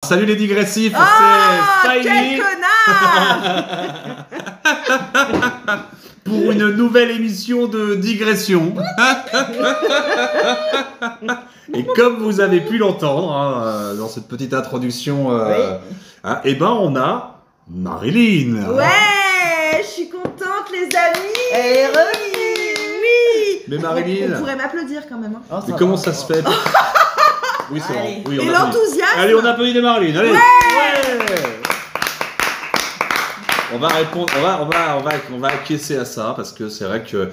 Salut les digressifs, Oh, c'est quel Spiny connard! pour une nouvelle émission de digression. Et comme vous avez pu l'entendre hein, dans cette petite introduction, hein, eh ben on a Marilyn. Ouais, je suis contente les amis. Elle est revenue. Oui. Mais Marilyn, On pourrait m'applaudir quand même. Hein. Oh, mais comment ça se fait? Oui, c'est Allez. bon. Oui, on Et applaudit. l'enthousiasme. Allez, on applaudit Marilyn. Allez. Ouais. On va répondre, on va acquiescer à ça parce que c'est vrai que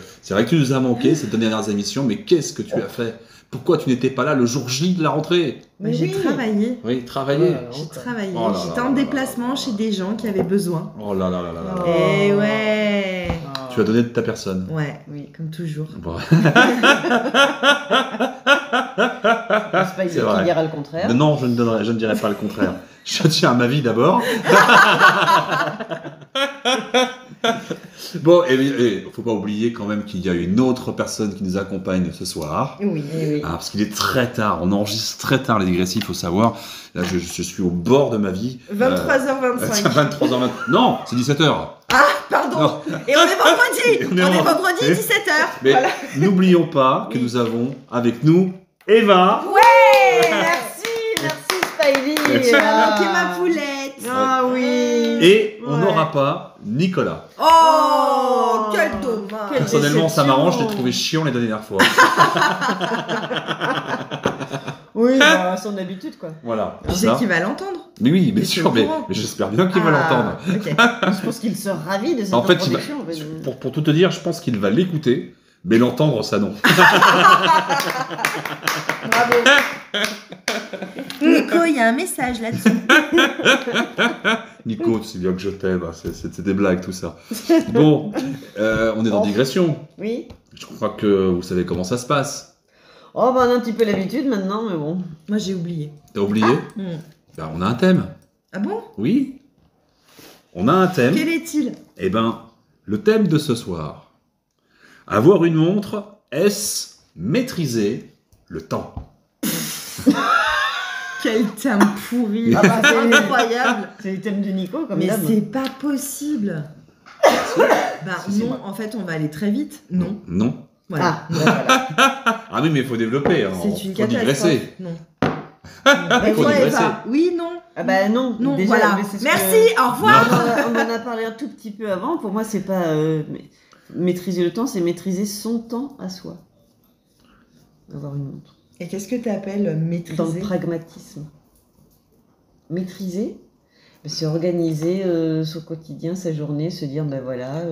tu nous as manqué ces deux dernières émissions. Mais qu'est-ce que tu as fait? Pourquoi tu n'étais pas là le jour J de la rentrée? Mais j'ai travaillé. Oui, travailler. J'ai travaillé. Oh là là J'étais là en là déplacement là chez des gens qui avaient besoin. Oh là là là là là. Et ouais. Tu as donné de ta personne. Ouais, oui, comme toujours. Bon. C'est pas C'est qui vrai. dira le contraire. Non, je ne dirais pas le contraire. Je tiens à ma vie d'abord. Bon, et faut pas oublier quand même qu'il y a une autre personne qui nous accompagne ce soir. Oui. Ah, parce qu'il est très tard, on enregistre très tard les digressifs, il faut savoir. Là, je suis au bord de ma vie. 23h25. 23h20. Non, c'est 17h. Ah, pardon. Non. Et on est vendredi. Et on est vendredi, Et- 17h. Mais Voilà. n'oublions pas que nous avons avec nous Eva. Ouais. Merci Spidey. Merci. Tu m'as manqué ma poulette. Ah oui. Et on Ouais. n'aura pas Nicolas. Oh, quel dommage. Quel Personnellement, ça déception. m'arrange, je l'ai trouvé chiant les dernières fois. Oui, bah, son habitude quoi. Voilà. Tu sais Ça. qu'il va l'entendre. Mais oui, bien Mais c'est sûr, au mais courant. j'espère bien qu'il va l'entendre. Ok. Je pense qu'il se ravit de cette En fait, il va- introduction. en fait. pour tout te dire, je pense qu'il va l'écouter, mais l'entendre, ça non. Bravo. Nico, il y a un message là-dessus. Nico, tu sais bien que je t'aime, hein, c'est des blagues tout ça. Bon, on est dans digression. Oui. Je crois que vous savez comment ça se passe. Oh bah on a un petit peu l'habitude maintenant, mais bon. Moi, j'ai oublié. T'as oublié? Hmm. Ben, on a un thème. Ah bon? Oui. On a un thème. Quel est-il? Eh ben, le thème de ce soir. Avoir une montre, est-ce maîtriser le temps? Quel thème pourri. Ah bah, C'est incroyable. C'est le thème de Nico comme Mais d'hab. c'est pas possible. Bah Si, non, moi. en fait, on va aller très vite. Non. Non. Voilà. Ah, bah, voilà. Ah oui, mais il faut développer. Hein. C'est une Faut catastrophe. digresser. Non. Il faut Ouais, digresser. Eva. Oui, non. Ah bah non. Non, déjà, voilà. mais c'est ce Merci, que- au revoir. On en a parlé un tout petit peu avant. Pour moi, c'est pas maîtriser le temps, c'est maîtriser son temps à soi. Avoir une montre. Et qu'est-ce que tu appelles Dans le maîtriser? pragmatisme. Maîtriser, c'est organiser son quotidien, sa journée, se dire ben voilà,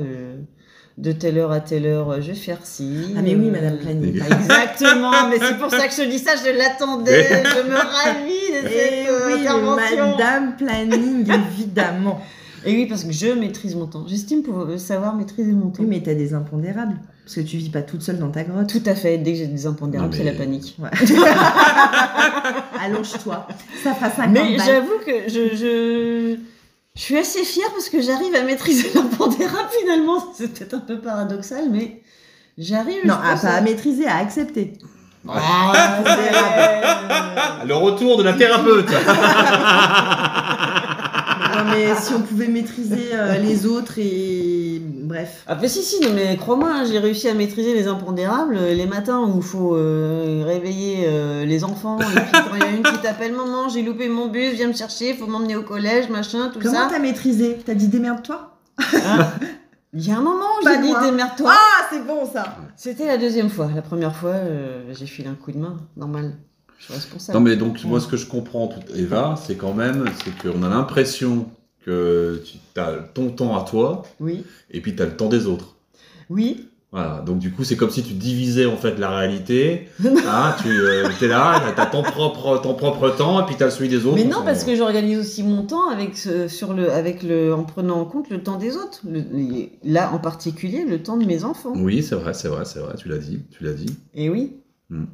de telle heure à telle heure, je vais faire ci. Ah mais oui, Madame Planning. Exactement, mais c'est pour ça que je te dis ça, je l'attendais, je me ravis de Eh cette oui, intervention. Madame Planning, évidemment. Et oui, parce que je maîtrise mon temps. J'estime pouvoir savoir maîtriser mon temps. Oui, mais t'as des impondérables. Parce que tu vis pas toute seule dans ta grotte. Tout à fait, dès que j'ai des impondérables, Non, c'est mais- la panique. Ouais. Allonge-toi. Ça fera 50 Mais balles. j'avoue que je suis assez fière parce que j'arrive à maîtriser l'impondérable finalement. C'est peut-être un peu paradoxal, mais j'arrive. Non, je pense, pas à maîtriser, à accepter. Ah, Le retour de la thérapeute. Non, mais si on pouvait maîtriser les autres et... Bref. Ah bah si, non, mais crois-moi, hein, j'ai réussi à maîtriser les impondérables. Les matins où il faut réveiller les enfants, et puis quand il y a une qui t'appelle « Maman, j'ai loupé mon bus, viens me chercher, faut m'emmener au collège, machin, tout Comment ça. t'as maîtrisé? T'as dit démerde-toi? Hein. Il y a un moment où Pas j'ai dit moi. « Démerde-toi ». Ah, c'est bon ça. C'était la deuxième fois. La première fois, j'ai filé un coup de main, normal. Je suis responsable. Non mais donc moi ce que je comprends, Eva, c'est qu'on a l'impression que tu as ton temps à toi Oui. et puis tu as le temps des autres. Oui. Voilà, donc du coup c'est comme si tu divisais en fait la réalité. Hein, tu es là, tu as ton propre temps et puis tu as celui des autres. Mais non, parce que j'organise aussi mon temps en prenant en compte le temps des autres. Là, en particulier, le temps de mes enfants. Oui, c'est vrai, tu l'as dit. Et oui. Hmm.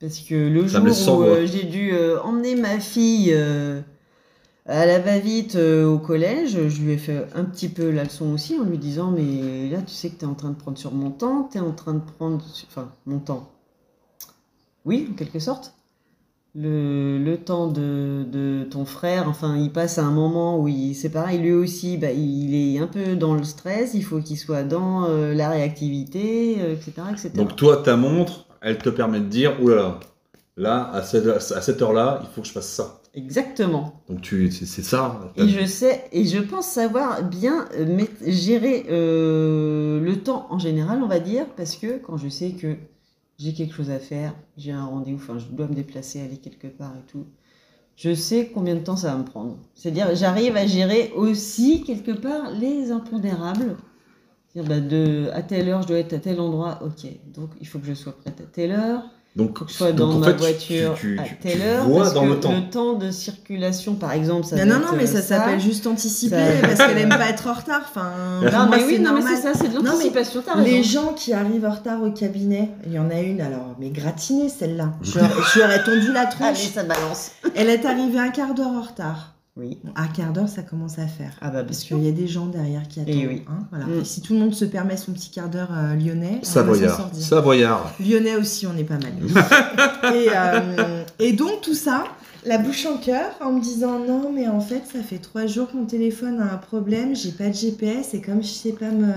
Parce que le Ça me laisse sans jour où voix. j'ai dû emmener ma fille à la va-vite au collège, je lui ai fait un petit peu la leçon aussi en lui disant « Mais là, tu sais que tu es en train de prendre sur mon temps, tu es en train de prendre... Enfin, mon temps. Oui, en quelque sorte. le temps de ton frère, enfin, il passe à un moment où c'est pareil, lui aussi, bah, il est un peu dans le stress, il faut qu'il soit dans la réactivité, etc., etc. Donc toi, ta montre, elle te permet de dire, oulala, là, à cette heure-là, il faut que je fasse ça. Exactement. Donc c'est ça. Et je sais, et je pense savoir bien gérer le temps en général, on va dire, parce que quand je sais que j'ai quelque chose à faire, j'ai un rendez-vous, enfin je dois me déplacer, aller quelque part et tout, je sais combien de temps ça va me prendre. C'est-à-dire, j'arrive à gérer aussi quelque part les impondérables. C'est-à-dire, à telle heure, je dois être à tel endroit, ok, donc il faut que je sois prête à telle heure. Donc, Faut que je sois dans en ma fait, voiture à telle heure. vois parce dans que le temps. le temps de circulation, par exemple, ça Non, va non, être mais ça s'appelle juste anticiper Ça- parce qu'elle aime pas être en retard. Enfin, pour Non, moi, mais oui, c'est non, mais normal. c'est ça, c'est de Non, mais l'anticipation, t'as Les raison. gens qui arrivent en retard au cabinet, il y en a une, alors, mais gratinée celle-là. Je lui aurais tendu la Allez, tronche. ça balance. Elle est arrivée un quart d'heure en retard. Oui. Bon, un quart d'heure, ça commence à faire. Ah bah, bien Parce sûr. qu'il y a des gens derrière qui attendent. oui. Hein, voilà. Mm. Et si tout le monde se permet son petit quart d'heure lyonnais, on va s'en Savoyard. sortir. Savoyard. Lyonnais aussi, on est pas mal. et donc tout ça, la bouche en cœur, en me disant non, mais en fait, ça fait 3 jours que mon téléphone a un problème, j'ai pas de GPS, et comme je sais pas me.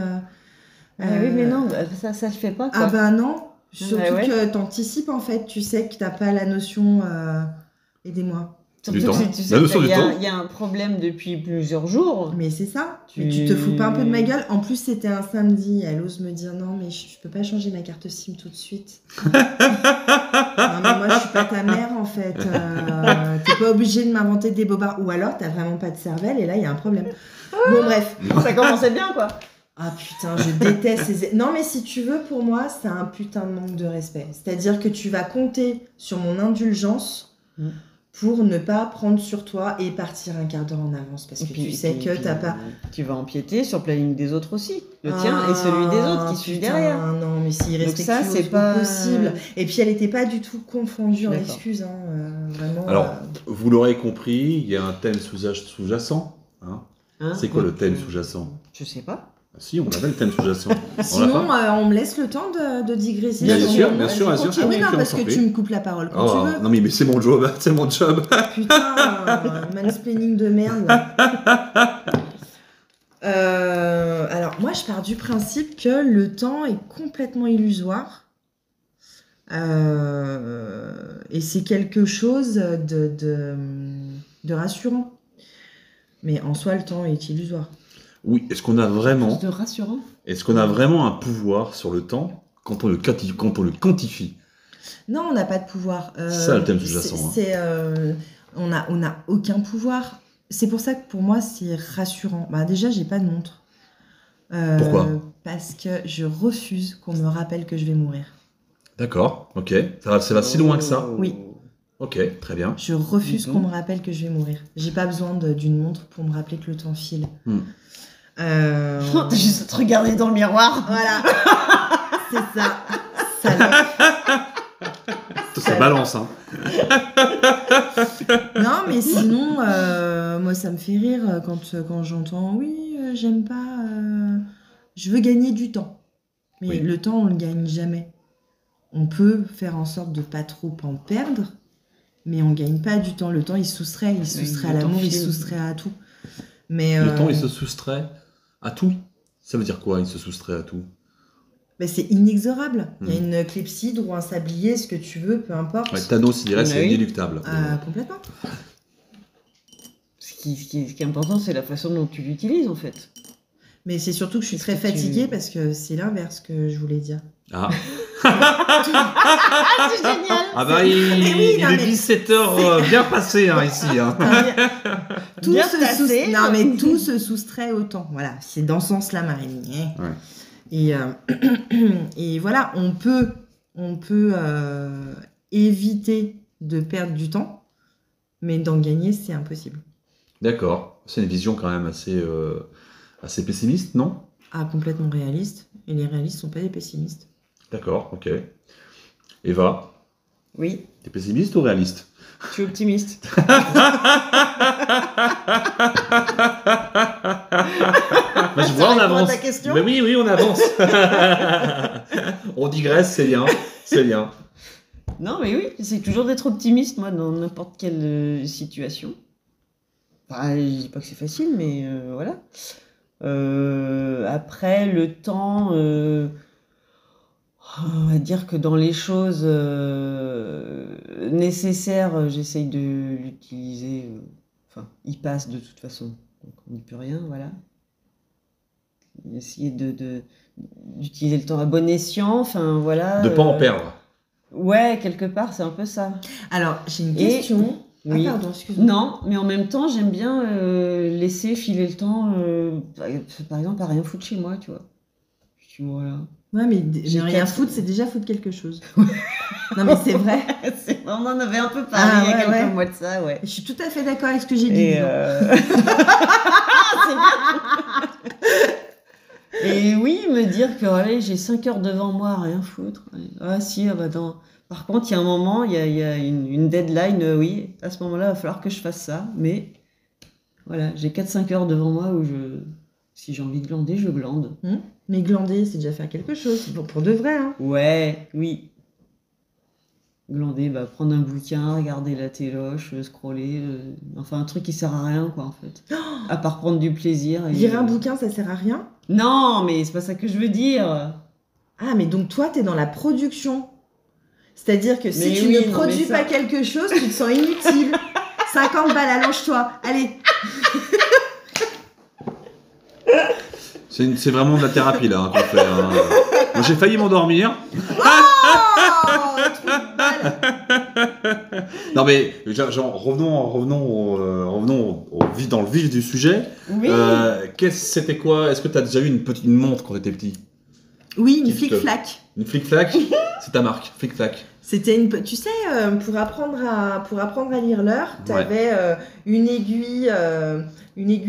Ah oui, mais non, bah, ça le fait pas, quoi. Ah bah non, surtout ouais. que t'anticipes en fait, tu sais que t'as pas la notion. Aidez-moi. Surtout Du que temps. tu sais La notion qu'il du y a- temps. il y a un problème depuis plusieurs jours. Mais c'est ça. Tu- Mais tu te fous pas un peu de ma gueule. En plus, c'était un samedi. Elle ose me dire non, mais je peux pas changer ma carte SIM tout de suite. Non, mais moi, je suis pas ta mère en fait. T'es pas obligé de m'inventer des bobards. Ou alors, t'as vraiment pas de cervelle et là, il y a un problème. Bon, bref. Ça commençait bien, quoi. Ah putain, je déteste ces. Non, mais si tu veux, pour moi, c'est un putain de manque de respect. C'est-à-dire que tu vas compter sur mon indulgence. Pour ne pas prendre sur toi et partir un quart d'heure en avance parce que tu sais que t'as pas. Tu vas empiéter sur le planning des autres aussi. Le tien et celui des autres qui suivent putain, derrière. Non, mais c'est Donc irrespectueux ça, c'est au pas possible. Et puis elle était pas du tout confondue en D'accord. excuses. Vraiment. Alors, vous l'aurez compris, il y a un thème sous-jacent. Hein. Hein C'est quoi le thème sous-jacent? Je sais pas. Ah, si, on avait le thème sous-jacent. On l'a Sinon, pas on me laisse le temps de digresser. Bien sur- sûr, bien sûr, Oui, bien sûr, non, on parce s'en que prie. tu me coupes la parole quand Oh, tu veux. non mais c'est mon job, c'est mon job. Putain, mansplaining de merde. Là. Alors, moi, je pars du principe que le temps est complètement illusoire. Et c'est quelque chose de rassurant. Mais en soi, le temps est illusoire. Oui, est-ce qu'on a vraiment un pouvoir sur le temps quand on le quantifie? Non, on n'a pas de pouvoir. C'est ça le thème sous-jacent. On n'a aucun pouvoir. C'est pour ça que pour moi, c'est rassurant. Bah, déjà, j'ai pas de montre. Pourquoi ? Parce que je refuse qu'on me rappelle que je vais mourir. D'accord, ok. Ça va si loin que ça. Oui. Ok, très bien. Je refuse qu'on me rappelle que je vais mourir. J'ai pas besoin d'une montre pour me rappeler que le temps file. T'as juste à te regarder dans le miroir. Voilà. C'est ça. Salope. Ça balance, hein. Non, mais sinon, moi, ça me fait rire quand j'entends « Oui, j'aime pas... je veux gagner du temps. » Mais Oui. le temps, on le gagne jamais. On peut faire en sorte de pas trop en perdre, mais on gagne pas du temps. Le temps, il se soustrait. Il se soustrait à le temps l'amour, il se file. soustrait à tout. Mais, Le temps, il se soustrait à tout. Ça veut dire quoi, il se soustrait à tout? mais c'est inexorable. Il y a une clepsydre ou un sablier, ce que tu veux, peu importe. Ouais, Thanos, il dirait c'est Oui. inéluctable. Complètement. Ce qui est important, c'est la façon dont tu l'utilises, en fait. Mais c'est surtout que je suis Est-ce très que tu- fatiguée parce que c'est l'inverse que je voulais dire. Ah, C'est génial. ah bah il oui, non, est mais 17h bien passé hein, ici. Hein. Tout Bien se placé. Non, mais tout se soustrait au temps. Voilà, c'est dans ce sens-là, Marie. Ouais. Et voilà, on peut éviter de perdre du temps, mais d'en gagner, c'est impossible. D'accord, c'est une vision quand même assez pessimiste, non? Ah, complètement réaliste. Et les réalistes sont pas des pessimistes. D'accord, ok. Eva, Oui, t'es pessimiste ou réaliste? je suis optimiste. Bah, je vois, on répond à avance. ta question Mais oui, on avance. On digresse, c'est bien, c'est bien. Non, mais oui, j'essaie toujours d'être optimiste, moi, dans n'importe quelle situation. Enfin, je dis pas que c'est facile, mais voilà. Après, le temps, on va dire que dans les choses nécessaires, j'essaye de l'utiliser. Enfin, il passe de toute façon, donc on n'y peut rien, voilà. Essayer d'utiliser le temps à bon escient, enfin voilà. De pas en perdre. Ouais, quelque part, c'est un peu ça. Alors, j'ai une Et- question. Oui. Ah, pardon, excuse-moi. Non, mais en même temps, j'aime bien laisser filer le temps, par exemple, à rien foutre chez moi, tu vois. Je dis, voilà. Ouais, mais J'ai ne rien 4 foutre, c'est déjà foutre quelque chose. Non, mais c'est vrai. On en avait un peu parlé Ah, il y a ouais, quelques ouais. mois de ça, ouais. Je suis tout à fait d'accord avec ce que j'ai dit. Et, dis donc. Et oui, me dire que allez, j'ai 5 heures devant moi à rien foutre. Ah si, ah bah non. Par contre, il y a un moment, il y a une deadline, oui, à ce moment-là, il va falloir que je fasse ça. Mais voilà, j'ai 4-5 heures devant moi où si j'ai envie de glander, je glande. Mais glander, c'est déjà faire quelque chose. Pour de vrai, hein. Ouais, oui. Glander, bah, prendre un bouquin, regarder la téloche, scroller, enfin un truc qui sert à rien, quoi, en fait. À part prendre du plaisir. Et, Lire un bouquin, ça sert à rien. Non, mais c'est pas ça que je veux dire. Ah, mais donc toi, t'es dans la production. C'est-à-dire que si Mais tu oui, ne non, mais produis ça- pas quelque chose, tu te sens inutile. 50 balles, allonge-toi. Allez. C'est vraiment de la thérapie là qu'on fait. Hein. Moi j'ai failli m'endormir. Oh, trou de balle. Non mais genre, revenons dans le vif du sujet. Oui. C'était quoi? Est-ce que tu as déjà eu une montre quand tu étais petit? Oui, une Petite- flic-flac. Une flic-flac? C'est ta marque, flic-flac. C'était tu sais, pour apprendre à lire l'heure, tu avais une aiguille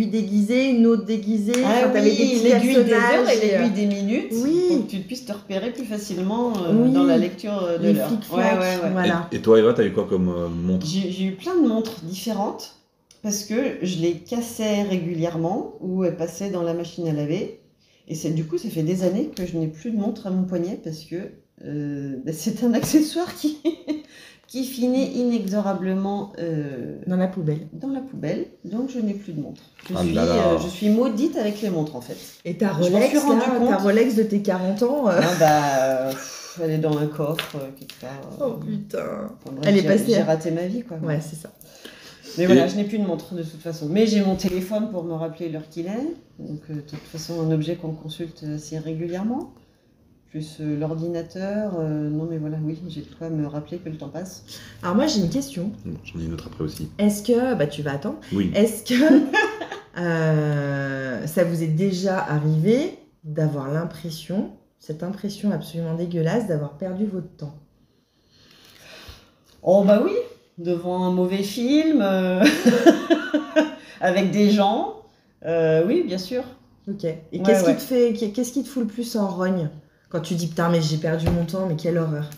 déguisée, une autre déguisée. Ah Enfin, t'avais des oui, petits l'aiguille des heures personnages et l'aiguille des minutes. Oui. Pour que tu puisses te repérer plus facilement Oui. dans la lecture de les l'heure. flic-flacs. Ouais. Voilà. Et toi Eva, t'as eu quoi comme montre? J'ai eu plein de montres différentes parce que je les cassais régulièrement ou elles passaient dans la machine à laver. Et du coup, ça fait des années que je n'ai plus de montre à mon poignet parce que c'est un accessoire qui finit inexorablement Dans la poubelle. dans la poubelle. Donc, je n'ai plus de montre. Ah là là. Je suis maudite avec les montres en fait. Et ta Je m'en Rolex, suis rendu là, compte. ta Rolex de tes 40 ans. Elle est dans un coffre quelque part. Oh putain. Enfin, bref, Elle est passée. J'ai raté ma vie quoi. Ouais, c'est ça. Mais voilà, je n'ai plus de montre de toute façon. Mais j'ai mon téléphone pour me rappeler l'heure qu'il est. Donc, de toute façon, un objet qu'on consulte assez régulièrement. Plus l'ordinateur. Non, mais voilà, oui, j'ai de quoi me rappeler que le temps passe. Alors moi, j'ai une question. J'en ai une autre après aussi. Est-ce que... Bah, tu vas attendre. Oui. Est-ce que ça vous est déjà arrivé d'avoir cette impression absolument dégueulasse d'avoir perdu votre temps? Oh, bah oui, devant un mauvais film, avec des gens. Oui, bien sûr. Ok. Et Ouais, qu'est-ce ouais. qui te fait... Qu'est-ce qui te fout le plus en rogne quand tu dis putain, mais j'ai perdu mon temps, mais quelle horreur?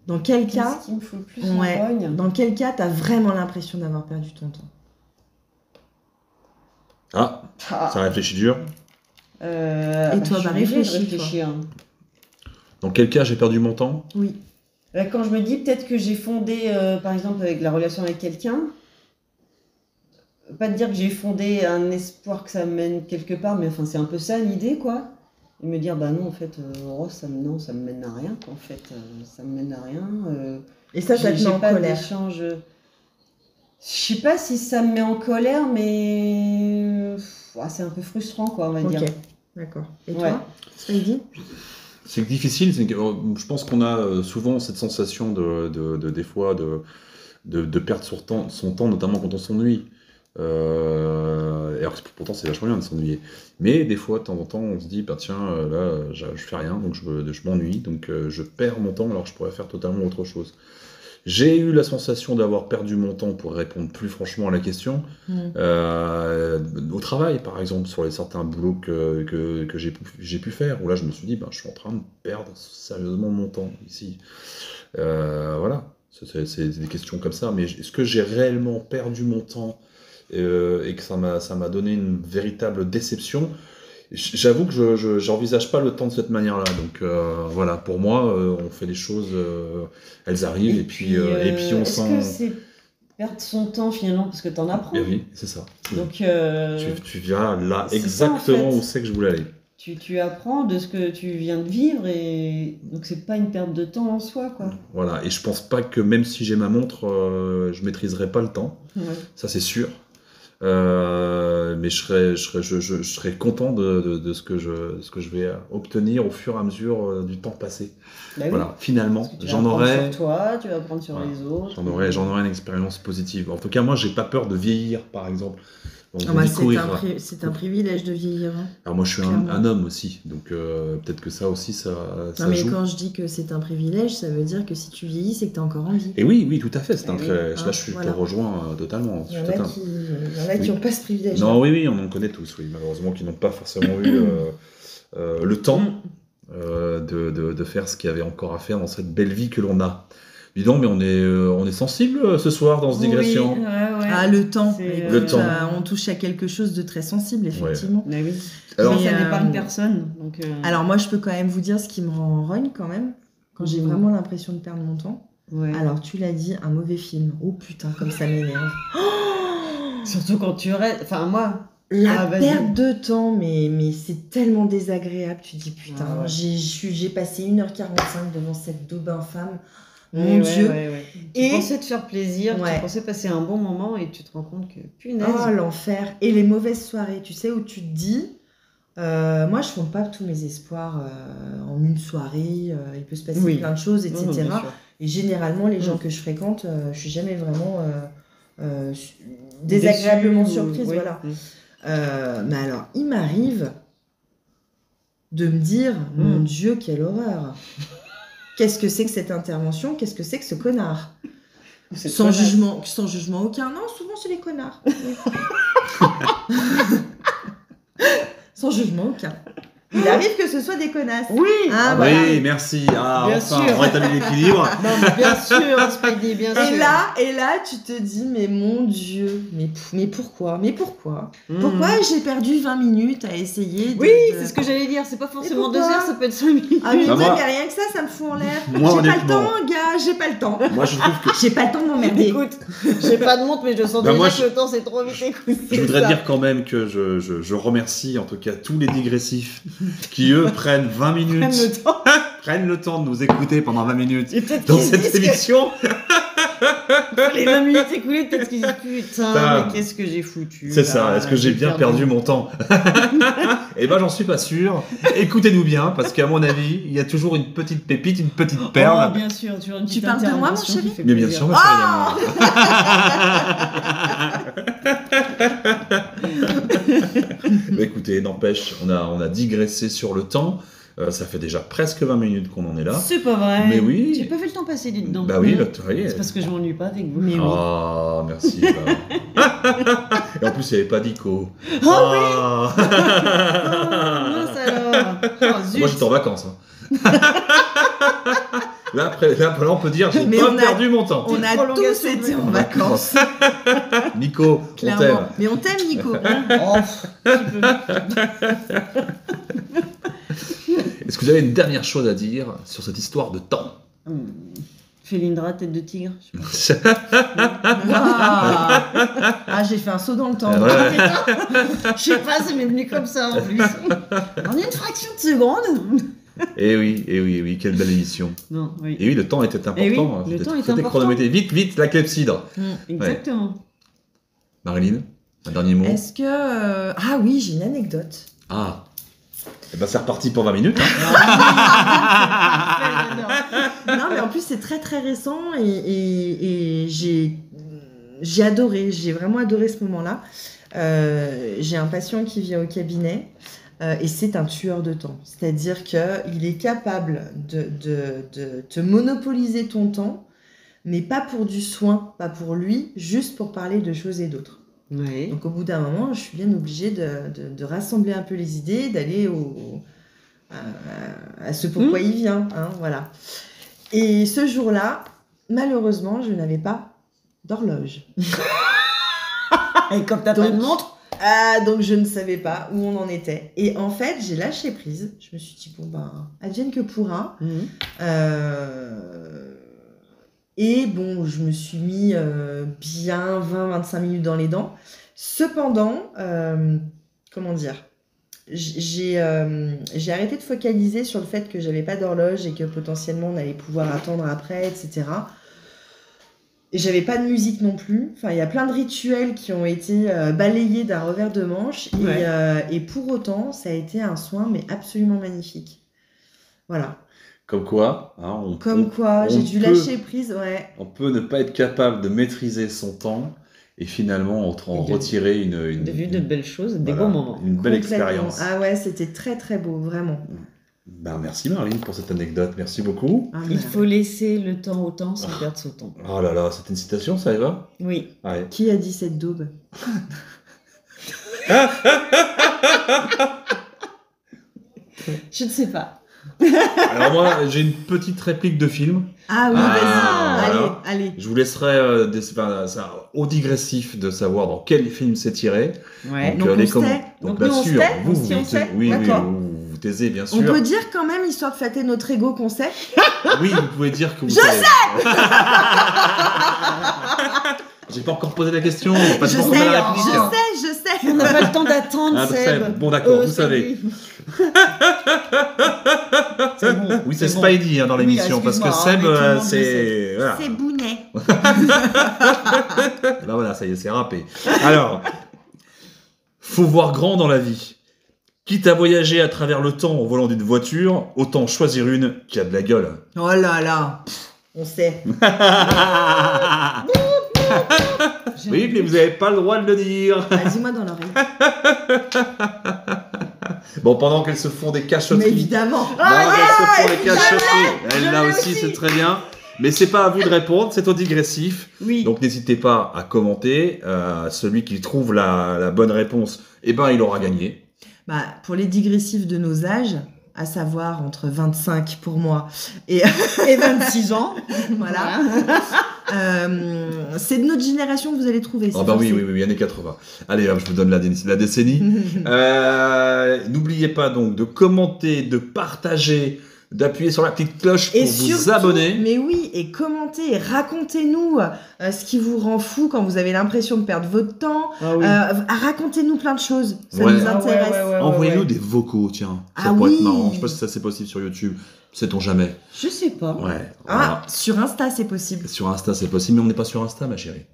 Dans quel cas... Qu'est-ce qui me fout le plus Ouais. en rogne? Dans quel cas t'as vraiment l'impression d'avoir perdu ton temps? Ah, Ah. ça réfléchit dur. Et toi, je suis bah, obligée de réfléchis, réfléchir. Dans quel cas j'ai perdu mon temps? Oui. Quand je me dis peut-être que j'ai fondé, par exemple, avec la relation avec quelqu'un, pas de dire que j'ai fondé un espoir que ça me mène quelque part, mais enfin c'est un peu ça l'idée, quoi. Et me dire, bah non, en fait, ça me mène à rien, quoi, en fait, ça me mène à rien. Et ça te met j'ai en pas colère. d'échange. Je sais pas si ça me met en colère, mais c'est un peu frustrant, quoi, on va dire. Ok, d'accord. Et Ouais. toi, Heidi? C'est difficile, je pense qu'on a souvent cette sensation des fois de perdre son temps, notamment quand on s'ennuie. Alors que pourtant c'est vachement bien de s'ennuyer. Mais des fois, de temps en temps, on se dit, bah tiens, là, je fais rien, donc je m'ennuie, donc je perds mon temps alors que je pourrais faire totalement autre chose. J'ai eu la sensation d'avoir perdu mon temps, pour répondre plus franchement à la question, au travail, par exemple, sur certains boulots que j'ai pu faire, où là je me suis dit, ben, je suis en train de perdre sérieusement mon temps ici. Voilà, c'est des questions comme ça, mais est-ce que j'ai réellement perdu mon temps et que ça m'a donné une véritable déception? J'avoue que j'envisage pas le temps de cette manière-là. Donc voilà, pour moi, on fait les choses, elles arrivent et puis on est-ce sent. que c'est perdre son temps finalement parce que t'en apprends. Eh oui, c'est ça. Donc Tu viens là c'est exactement ça, en fait. où c'est que je voulais aller. tu apprends de ce que tu viens de vivre et donc c'est pas une perte de temps en soi quoi. Voilà, et je pense pas que même si j'ai ma montre, je maîtriserai pas le temps. Ouais. Ça c'est sûr. Mais je serais content de ce que je vais obtenir au fur et à mesure du temps passé. Bah oui. Voilà, finalement, Parce que tu vas j'en apprendre aurai. sur toi, tu vas apprendre sur Voilà. les autres. J'en aurai une expérience positive. En tout cas, moi, j'ai pas peur de vieillir, par exemple. Donc, Ah bah, découvrir. c'est un privilège de vieillir. Hein. Alors moi, je suis Clairement. un homme aussi, donc peut-être que ça aussi, ça Non, mais joue. quand je dis que c'est un privilège, ça veut dire que si tu vieillis, c'est que tu as encore envie. Et oui, tout à fait. C'est un Oui. très. Là, Ah, je voilà. te rejoins totalement. Il y en Totalement. a qui Oui. n'ont pas ce privilège. Non, oui, on en connaît tous, oui, malheureusement, qui n'ont pas forcément eu le temps de faire ce qu'il y avait encore à faire dans cette belle vie que l'on a. Dis donc, mais on est sensible ce soir dans ce digression. Oui, ouais. Ah, le temps. C'est, Écoute, le temps. on touche à quelque chose de très sensible, effectivement. Mais oui. Alors- Mais ça Mais, n'épargne personne. Donc, Alors moi, je peux quand même vous dire ce qui me rend rogne quand même, quand j'ai vraiment l'impression de perdre mon temps. ouais. Alors, tu l'as dit, un mauvais film. Oh putain, comme ça m'énerve. Surtout quand tu restes. Enfin, moi. La Ah, vas-y. perte de temps, mais c'est tellement désagréable. Tu dis, putain, Ah ouais. j'ai passé 1h45 devant cette daube infâme. Mon Ouais, Dieu. ouais. Et- Tu pensais te faire plaisir, Ouais. tu pensais passer un bon moment et tu te rends compte que punaise. Oh, l'enfer. Et les mauvaises soirées, tu sais, où tu te dis... moi, je fonde pas tous mes espoirs en une soirée. Il peut se passer Oui. plein de choses, Non, etc. non, bien sûr. Et généralement, les gens Mm. que je fréquente, je suis jamais vraiment désagréablement Déçu, surprise. oui. Voilà. Mais alors, il m'arrive de me dire, mon Dieu, quelle horreur. Qu'est-ce que c'est que cette intervention? Qu'est-ce que c'est que ce connard? C'est Sans connasse. jugement aucun. Non, souvent c'est les connards. Sans jugement aucun. Il arrive que ce soit des connasses. Oui. Ah, voilà. Oui, merci. Ah, Bien enfin, sûr. on rétablit l'équilibre. Non, mais bien sûr, Spidey, bien sûr. Et là, tu te dis, mais mon Dieu, mais pourquoi? Mais pourquoi? Mm. Pourquoi j'ai perdu 20 minutes à essayer de... Oui, c'est ce que j'allais dire. C'est pas forcément 2 pourquoi heures, ça peut être 5 minutes. Ah mais Bah, ouais, moi- mais rien que ça me fout en l'air. Moi, J'ai pas le honnêtement- temps, gars, j'ai pas le temps. Moi, je trouve que J'ai pas le temps de m'emmerder. Écoute, j'ai pas de montre, mais je sens Bah, déjà moi, que le temps c'est trop vite écoute. je voudrais dire quand même que je remercie en tout cas tous les digressifs qui, eux, prennent 20 minutes, Prenne le temps. prennent le temps de nous écouter pendant 20 minutes Et peut-être dans qu'ils se cette disent que émission. les 20 minutes écoulées, peut-être qu'ils disent putain, Putain. mais qu'est-ce que j'ai foutu. C'est là, ça, est-ce que j'ai bien perdu mon temps? Eh ben, j'en suis pas sûr. Écoutez-nous bien, parce qu'à mon avis, il y a toujours une petite pépite, une petite Oh, perle. bien sûr, tu as une Tu petite parles de moi, mon intervention chéri qui fait Mais bien plaisir. sûr, ma chère Mais écoutez, n'empêche, on a digressé sur le temps. Ça fait déjà presque 20 minutes qu'on en est là. C'est pas vrai. Mais oui. J'ai pas vu le temps passer, dites donc. Bah oui, le temps. C'est parce que je m'ennuie pas avec vous. Mais Ah, merci. bah. Et en plus, il n'y avait pas d'Ico. Oh Ah. mince alors. Oh, zut. Moi, j'étais en vacances. Hein. Là, on peut dire j'ai Mais pas on a- perdu mon temps. On a prolongation tous de été en vacances. vacances, Nico, on clairement. t'aime. Mais on t'aime, Nico. Oh, tu peux. Est-ce que vous avez une dernière chose à dire sur cette histoire de temps? Félindra, tête de tigre. Ah, j'ai fait un saut dans le temps. Ouais. Je sais pas, ça m'est venu comme ça en plus. En une fraction de seconde. Eh oui, quelle belle émission. Non, oui. Et oui, le temps était important. Eh oui, hein. le temps est C'était important. chronométré. Vite, la clepsydre. Exactement. Marilyn, un dernier mot. Est-ce que... Ah oui, j'ai une anecdote. Ah. Eh ben, c'est reparti pour 20 minutes. Hein. Non, mais en plus, c'est très très récent et j'ai adoré, j'ai vraiment adoré ce moment-là. J'ai un patient qui vient au cabinet et c'est un tueur de temps. C'est-à-dire qu'il est capable de te monopoliser ton temps, mais pas pour du soin, pas pour lui, juste pour parler de choses et d'autres. Oui. Donc au bout d'un moment, je suis bien obligée de rassembler un peu les idées, d'aller à ce pourquoi il vient. Hein, voilà. Et ce jour-là, malheureusement, je n'avais pas d'horloge. Et comme t'as pas de montre, Donc je ne savais pas où on en était. Et en fait, j'ai lâché prise. Je me suis dit, bon ben, advienne que pourra. Et bon, je me suis mis bien 20-25 minutes dans les dents. Cependant, comment dire, j'ai arrêté de focaliser sur le fait que j'avais pas d'horloge et que potentiellement on allait pouvoir attendre après, etc. Et j'avais pas de musique non plus. Enfin, il y a plein de rituels qui ont été balayés d'un revers de manche. Et pour autant, ça a été un soin, mais absolument magnifique. Voilà. Comme quoi, hein, j'ai dû lâcher prise, ouais. On peut ne pas être capable de maîtriser son temps et finalement en retirer de belles choses, des beaux moments. Une belle expérience. Ah ouais, c'était très très beau, vraiment. Ben, merci Marlene pour cette anecdote, merci beaucoup. Il faut laisser le temps au temps sans perdre son temps. Oh là là, c'était une citation, ça Eva ? Oui. Ouais. Qui a dit cette daube ? Je ne sais pas. Alors moi, j'ai une petite réplique de film. Ah oui, vas-y, voilà. allez. Je vous laisserai au digressif de savoir dans quel film c'est tiré. Ouais. Donc on sait. Donc bien sûr, vous taisez bien sûr. On peut dire quand même, histoire de flatter notre ego, qu'on sait. Oui, vous pouvez dire que vous Je sais. J'ai pas encore posé la question. Je sais. On n'a pas le temps d'attendre, Seb. Bon, d'accord, vous savez. C'est bon. Oui, c'est Spidey dans l'émission, parce que Seb, c'est... Voilà. C'est Bounet. Là, voilà, ça y est, c'est râpé. Alors, faut voir grand dans la vie. Quitte à voyager à travers le temps au volant d'une voiture, autant choisir une qui a de la gueule. Oh là là, on sait. Oui, mais vous n'avez pas le droit de le dire. Ah, dis-moi dans l'oreille. Bon, pendant qu'elles se font des cachotteries. Mais évidemment. Elles se font des cachotteries. Elle là aussi, c'est très bien. Mais c'est pas à vous de répondre, c'est au digressif. Oui. Donc n'hésitez pas à commenter. Celui qui trouve la bonne réponse, il aura gagné. Bah, pour les digressifs de nos âges, à savoir entre 25 pour moi et 26 ans, voilà. C'est de notre génération que vous allez trouver. Ah bah oui, années 80. Allez, je vous donne la décennie. N'oubliez pas donc de commenter, de partager, d'appuyer sur la petite cloche pour vous abonner. Mais oui, et commentez, et racontez-nous ce qui vous rend fou quand vous avez l'impression de perdre votre temps. Racontez-nous plein de choses, ça nous intéresse. Envoyez-nous des vocaux, tiens. Ça pourrait être marrant. Je sais pas si ça c'est possible sur YouTube. Sait-on jamais. Je sais pas. Ouais. Sur Insta, c'est possible. Sur Insta, c'est possible, mais on n'est pas sur Insta, ma chérie.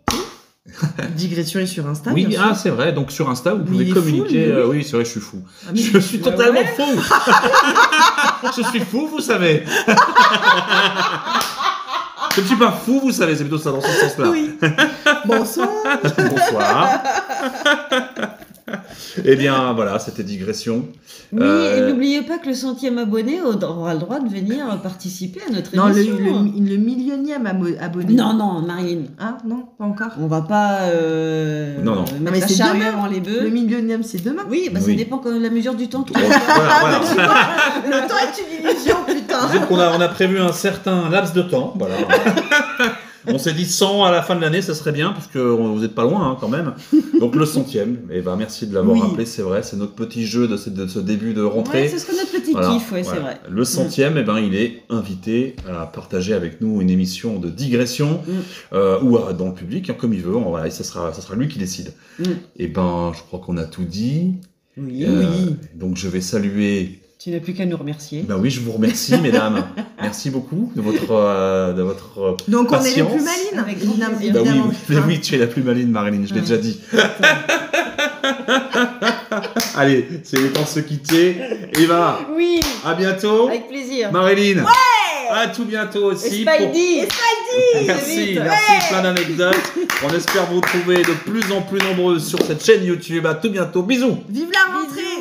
Digression est sur Insta. Oui, c'est vrai. Donc sur Insta, vous pouvez communiquer. Oui, c'est vrai, je suis fou. Je suis totalement fou. Je suis fou, vous savez. Je ne suis pas fou, vous savez. C'est plutôt ça dans ce sens-là. Oui. Bonsoir. Bonsoir. Eh bien, voilà, c'était digression. Oui, et n'oubliez pas que le 100e abonné aura le droit de venir participer à notre émission. Non, le millionième abonné. Non, Marine. Ah, non, pas encore. On va pas non. mettre la charrue avant les bœufs. Le millionième, c'est demain. Oui, ça dépend de la mesure du temps. Voilà. Le temps est une illusion, putain. Disons qu'on a prévu un certain laps de temps. Voilà. On s'est dit 100 à la fin de l'année, ça serait bien, parce que vous n'êtes pas loin quand même. Donc le 100e, et merci de l'avoir rappelé, c'est vrai, c'est notre petit jeu de ce début de rentrée. Ouais, c'est ce que notre petit kiff, c'est vrai. Le 100e, il est invité à partager avec nous une émission de digression, ou dans le public, comme il veut, et ça sera lui qui décide. Et je crois qu'on a tout dit. Oui. Donc je vais saluer... Tu n'as plus qu'à nous remercier. Oui, je vous remercie, mesdames. Merci beaucoup de votre Donc patience. On est les plus malines, évidemment. Oui, tu es la plus maline, Marilyn, je l'ai déjà dit. Allez, c'est le temps de se quitter. Eva, oui. À bientôt. Avec plaisir. Marilyn. Ouais. À tout bientôt aussi. Et Spidey. Merci, plein d'anecdotes. On espère vous retrouver de plus en plus nombreux sur cette chaîne YouTube. À tout bientôt. Bisous. Vive la rentrée.